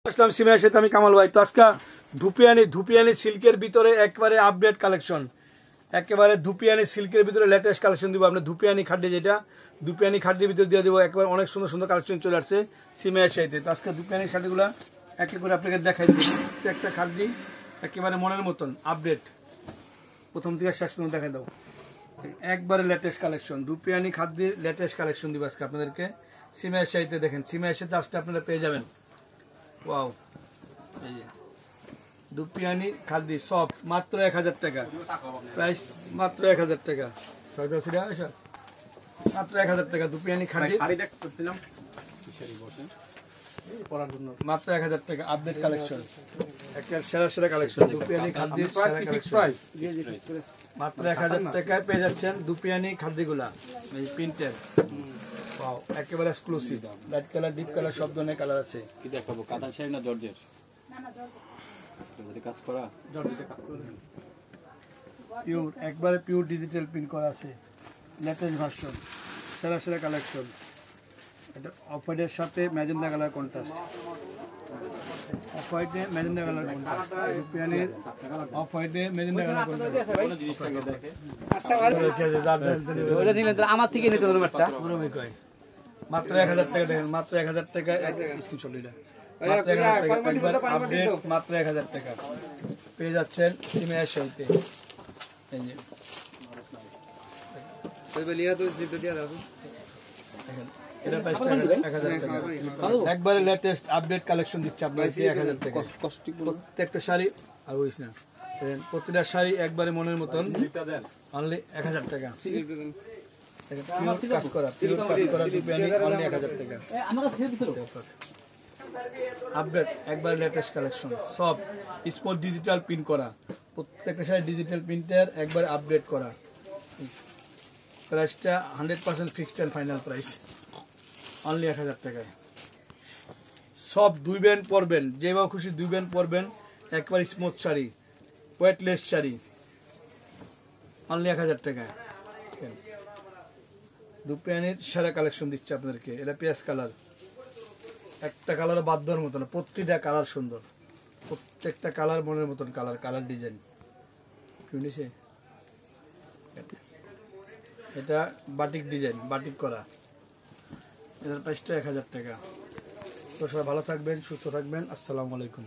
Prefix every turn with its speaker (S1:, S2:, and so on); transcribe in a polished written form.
S1: আসলাম সিমের সাথে আমি কামাল ভাই। তো আজকে ধুপিয়ানি সিল্কের ভিতরে একেবারে আপডেট কালেকশন, একেবারে ধুপিয়ানি সিল্কের ভিতরে লেটেস্ট কালেকশন দিব। আপনার ধুপিয়ানি খাড্ডি, যেটা ধুপিয়ানি খাড্ডির ভিতরে দিয়ে দেবো। একবার অনেক সুন্দর সুন্দর কালেকশন চলে আসছে সিমের সাথে। তো আজকে ধুপিয়ানি খাড্ডিগুলো এক এক করে আপনাকে দেখাই দেবো। একটা খাড্ডি একেবারে মনের মতন আপডেট, প্রথম থেকে শেষ পর্যন্ত দেখাই দেবো। একবারে লেটেস্ট কালেকশন, ধুপিয়ানি খাদ্যের লেটেস্ট কালেকশন দিব আজকে আপনাদেরকে সিমের সাথে। দেখেন সিমের সাথে আসতে আপনারা পেয়ে যাবেন। ওয়াও, এই যে ধুপিয়ানি খাদ্য সব মাত্র 1000 টাকা, প্রাইস মাত্র 1000 টাকা, মাত্র 1000 টাকা ধুপিয়ানি খাদ্য মাত্র 1000 টাকা। আপডেট কালেকশন, একটা সেরা সেরা কালেকশন ধুপিয়ানি খাদ্যের সেরা কালেকশন। মাত্র 1000 টাকায় পেয়ে যাচ্ছেন ধুপিয়ানি খাদ্যগুলা, এই প্রিন্টের। ওয়াও, একেবারে exclusive. Light colour, deep colour, সব ধরনের কালার আছে।
S2: কি দেখাবো, কাঁথা শাড়ি না জর্জেট? কাজ করা জর্জেটে কাজ করা,
S1: পিওর, একবারে পিওর ডিজিটাল প্রিন্ট করা আছে, লেটেস্ট ভার্সন, সেরা সেরা কালেকশন। এটা অফ হোয়াইটের সাথে ম্যাজেন্ডা কালার কন্ট্রাস্ট, অফ হোয়াইটে ম্যাজেন্ডা কালার কন্ট্রাস্ট, ধুপিয়ানির অফ হোয়াইটে ম্যাজেন্ডা কালার কন্ট্রাস্ট।
S2: আমার থেকে নিতে হবে একটা
S1: মাত্র 1000 টাকা। দেখেন মাত্র 1000 টাকা, স্ক্রিনশট এটা মাত্র 1000 টাকা, একবার আপডেট মাত্র 1000 টাকা পেয়ে যাচ্ছেন সিমের সাথে। এই যে এটা প্রাইস 1000 টাকা, একবারে লেটেস্ট আপডেট কালেকশন দিচ্ছে আপনাদের 1000 টাকা। প্রত্যেকটা শাড়ি আর ওইস না, প্রতিটা শাড়ি একবারে মনের মতন, অনলি 1000 টাকা। কাজ করা ধুপিয়ানি অনলি 1000 টাকা। আপডেট একবারে লেটেস্ট কালেকশন, সব স্পট ডিজিটাল প্রিন্ট করা, প্রত্যেকটা শাড়ি ডিজিটাল প্রিন্টের, একবার আপডেট করা। প্রাইসটা 100% fixed and final price, only 1000 টাকায়। সব দুইবেন পরবেন, যেভাবে খুশি দুইবেন পরবেন, একবার smooth sari, weightless sari, only 1000 টাকায়। ধুপিয়ানির সেরা কালেকশন দিচ্ছে আপনাদেরকে। এটা পেঁয়াজ কালার, একটা কালার বাদ দেওয়ার মতো না, প্রতিটা কালার সুন্দর, প্রত্যেকটা কালার মনের মতন কালার, কালার ডিজাইন। এটা বাটিক ডিজাইন, বাটিক করা, এটার প্রাইসটা 1000 টাকা। তো সবাই ভালো থাকবেন, সুস্থ থাকবেন। আসসালামু আলাইকুম।